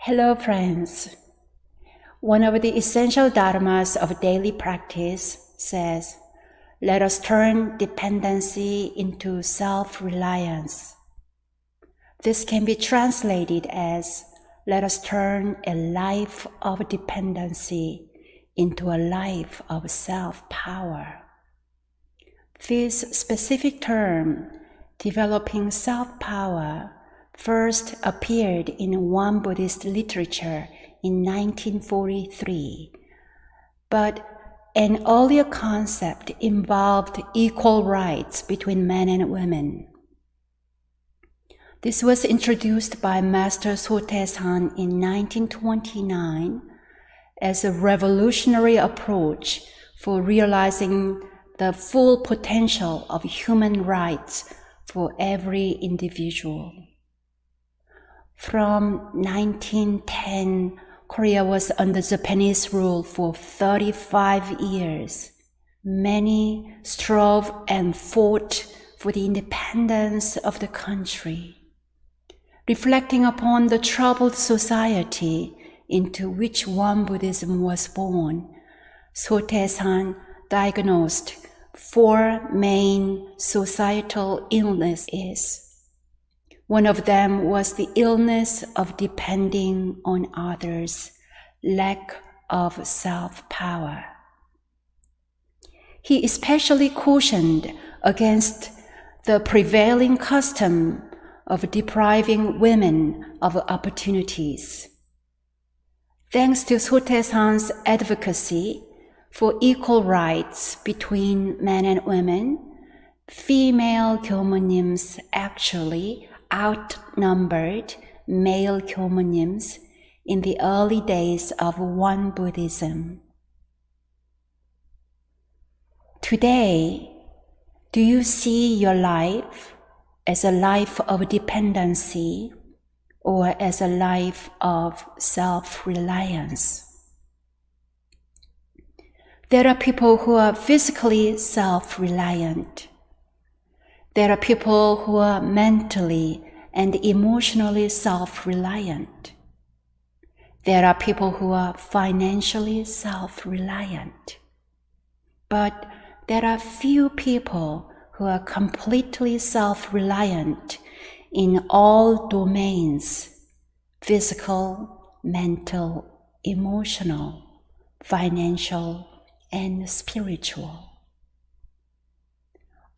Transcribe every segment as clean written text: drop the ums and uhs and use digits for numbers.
Hello, friends. One of the essential dharmas of daily practice says, let us turn dependency into self-reliance. This can be translated as, let us turn a life of dependency into a life of self-power. This specific term, developing self-power, first appeared in one Buddhist literature in 1943, but an earlier concept involved equal rights between men and women. This was introduced by Master Sotaesan in 1929 as a revolutionary approach for realizing the full potential of human rights for every individual. From 1910, Korea was under Japanese rule for 35 years. Many strove and fought for the independence of the country. Reflecting upon the troubled society into which Won Buddhism was born, Sotaesan diagnosed 4 main societal illnesses. One of them was the illness of depending on others, lack of self-power. He especially cautioned against the prevailing custom of depriving women of opportunities. Thanks to Sotaesan's advocacy for equal rights between men and women, female Gyomunims actually outnumbered male Gyomunims in the early days of Won Buddhism. Today, do you see your life as a life of dependency or as a life of self-reliance? There are people who are physically self-reliant. There are people who are mentally and emotionally self-reliant. There are people who are financially self-reliant. But there are few people who are completely self-reliant in all domains: physical, mental, emotional, financial, and spiritual.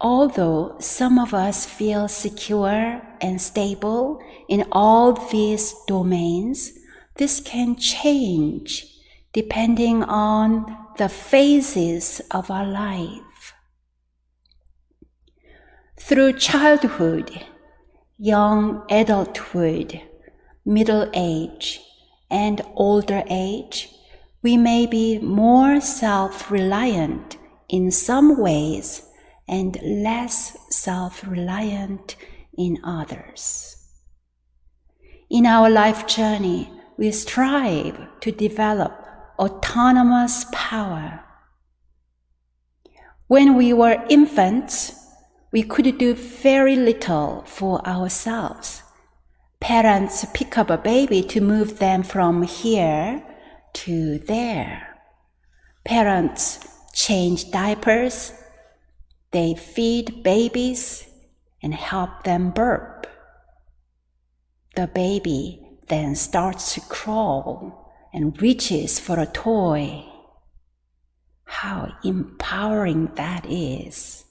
Although some of us feel secure and stable in all these domains, this can change depending on the phases of our life. Through childhood, young adulthood, middle age, and older age, we may be more self-reliant in some ways and less self-reliant in others. In our life journey, we strive to develop autonomous power. When we were infants, we could do very little for ourselves. Parents pick up a baby to move them from here to there. Parents change diapers. They feed babies and help them burp. The baby then starts to crawl and reaches for a toy. How empowering that is.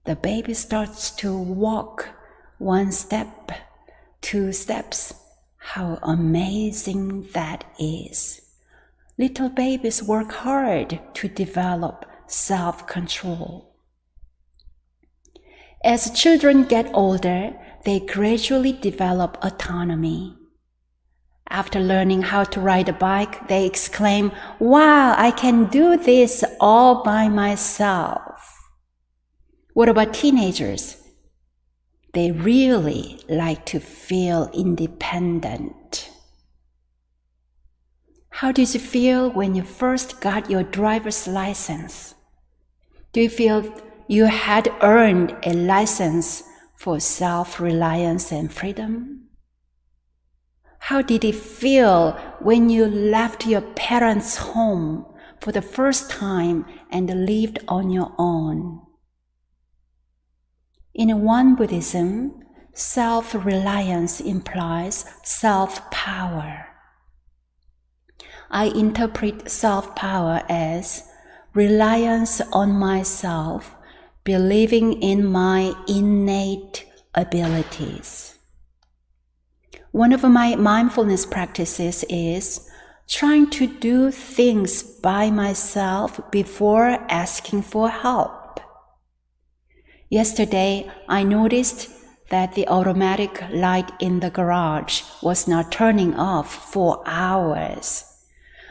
The baby starts to walk 1 step, 2 steps. How amazing that is. Little babies work hard to develop self-control. As children get older, they gradually develop autonomy. After learning how to ride a bike, they exclaim, "Wow, I can do this all by myself." What about teenagers? They really like to feel independent. How did you feel when you first got your driver's license? Do you feel you had earned a license for self-reliance and freedom? How did it feel when you left your parents' home for the first time and lived on your own? In Won Buddhism, self-reliance implies self-power. I interpret self-power as reliance on myself, believing in my innate abilities. One of my mindfulness practices is trying to do things by myself before asking for help. Yesterday, I noticed that the automatic light in the garage was not turning off for hours.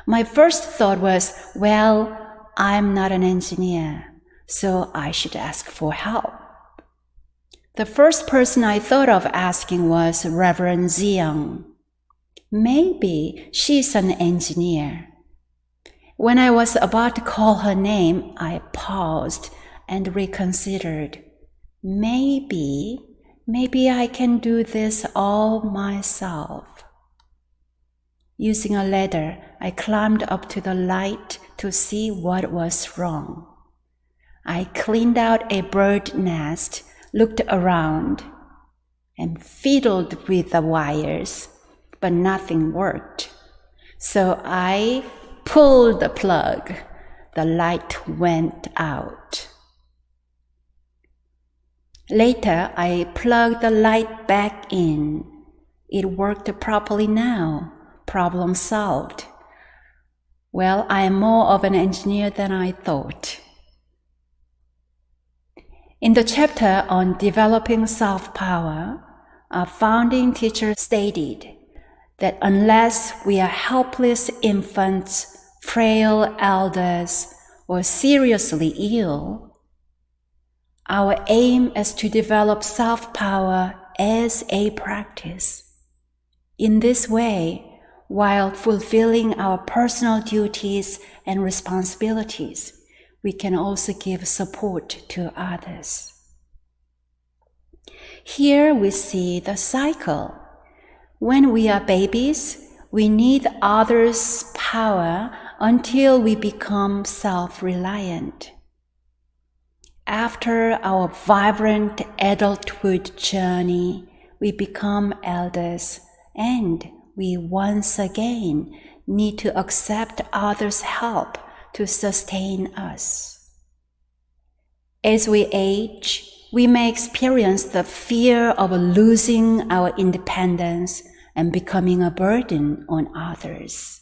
My first thought was, well, I'm not an engineer, so I should ask for help. The first person I thought of asking was Reverend Ziang. Maybe she's an engineer. When I was about to call her name, I paused and reconsidered. Maybe I can do this all myself. Using a ladder, I climbed up to the light to see what was wrong. I cleaned out a bird nest, looked around, and fiddled with the wires, but nothing worked. So I pulled the plug. The light went out. Later, I plugged the light back in. It worked properly now. Problem solved. Well, I am more of an engineer than I thought. In the chapter on developing self-power, our founding teacher stated that unless we are helpless infants, frail elders, or seriously ill, our aim is to develop self-power as a practice. In this way, while fulfilling our personal duties and responsibilities, we can also give support to others. Here we see the cycle. When we are babies, we need others' power until we become self-reliant. After our vibrant adulthood journey, we become elders, and we once again need to accept others' help to sustain us. As we age, we may experience the fear of losing our independence and becoming a burden on others.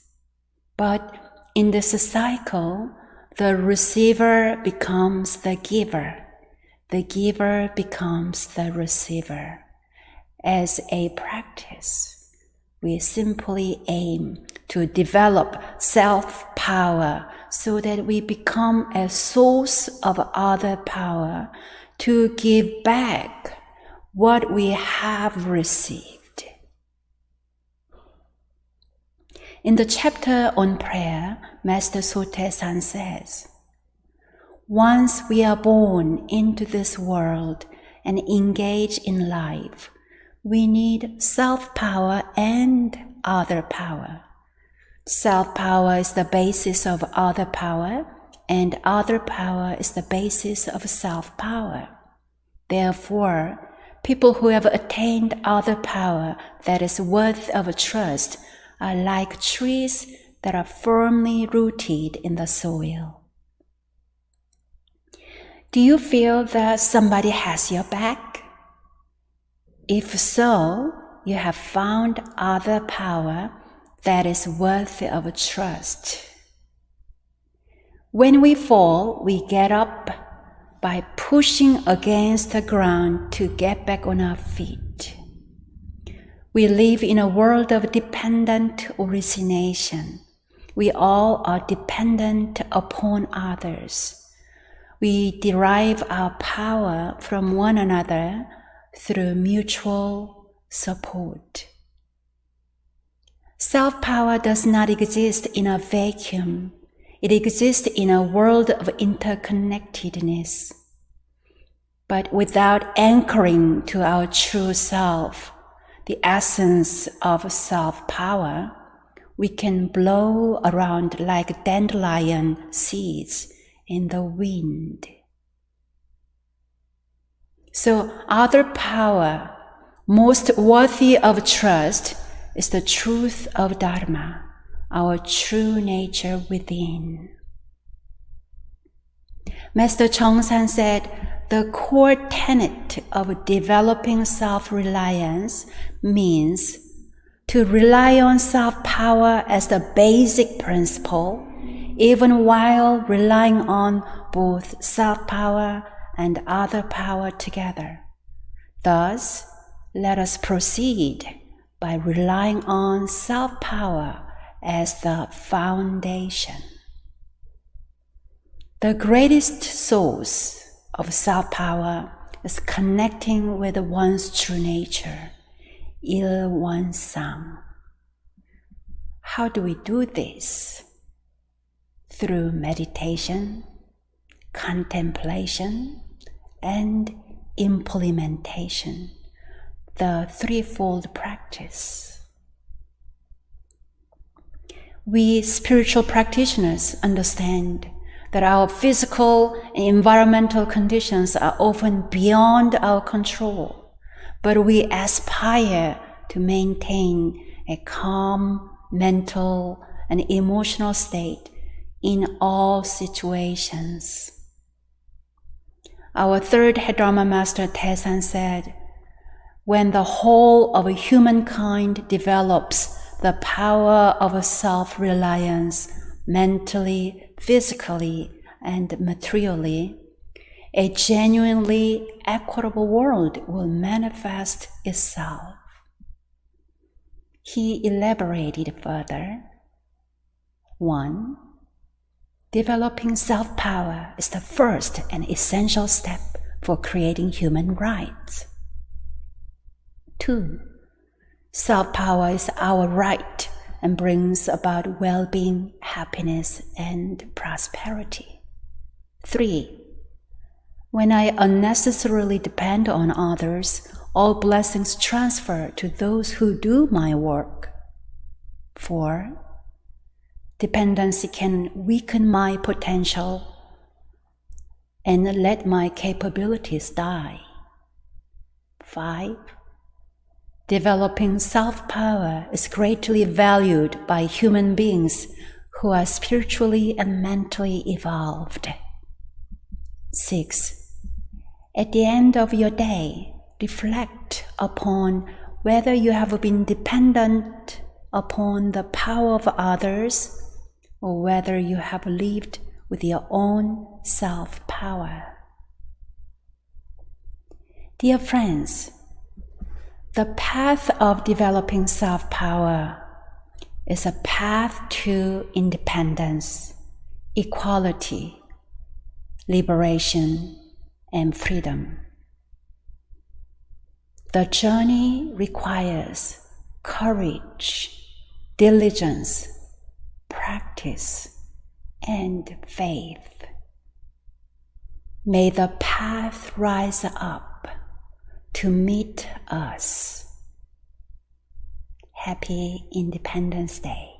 But in this cycle, the receiver becomes the giver. The giver becomes the receiver. As a practice, we simply aim to develop self-power so that we become a source of other power to give back what we have received. In the chapter on prayer, Master Sotaesan says, once we are born into this world and engage in life, we need self-power and other power. Self-power is the basis of other power, and other power is the basis of self-power. Therefore, people who have attained other power that is worthy of trust are like trees that are firmly rooted in the soil. Do you feel that somebody has your back? If so, you have found other power that is worthy of trust. When we fall, we get up by pushing against the ground to get back on our feet. We live in a world of dependent origination. We all are dependent upon others. We derive our power from one another through mutual support. Self-power does not exist in a vacuum. It exists in a world of interconnectedness. But without anchoring to our true self, the essence of self-power, we can blow around like dandelion seeds in the wind. So other power, most worthy of trust, is the truth of Dharma, our true nature within. Master Chongsan said, the core tenet of developing self-reliance means to rely on self-power as the basic principle, even while relying on both self-power and other power together. Thus, let us proceed by relying on self-power as the foundation. The greatest source of self-power is connecting with one's true nature, Il Wan Sang. How do we do this? Through meditation, contemplation, and implementation, the threefold practice. We spiritual practitioners understand that our physical and environmental conditions are often beyond our control, but we aspire to maintain a calm mental and emotional state in all situations. Our third Head Dharma Master Taizan said, when the whole of humankind develops the power of self-reliance mentally, physically, and materially, a genuinely equitable world will manifest itself. He elaborated further. 1. Developing self-power is the first and essential step for creating human rights. 2. Self-power is our right and brings about well-being, happiness, and prosperity. 3. When I unnecessarily depend on others, all blessings transfer to those who do my work. 4. Dependency can weaken my potential and let my capabilities die. 5. Developing self-power is greatly valued by human beings who are spiritually and mentally evolved. 6. At the end of your day, reflect upon whether you have been dependent upon the power of others or whether you have lived with your own self-power. Dear friends, the path of developing self-power is a path to independence, equality, liberation, and freedom. The journey requires courage, diligence, practice, and faith. May the path rise up to meet us. Happy Independence Day.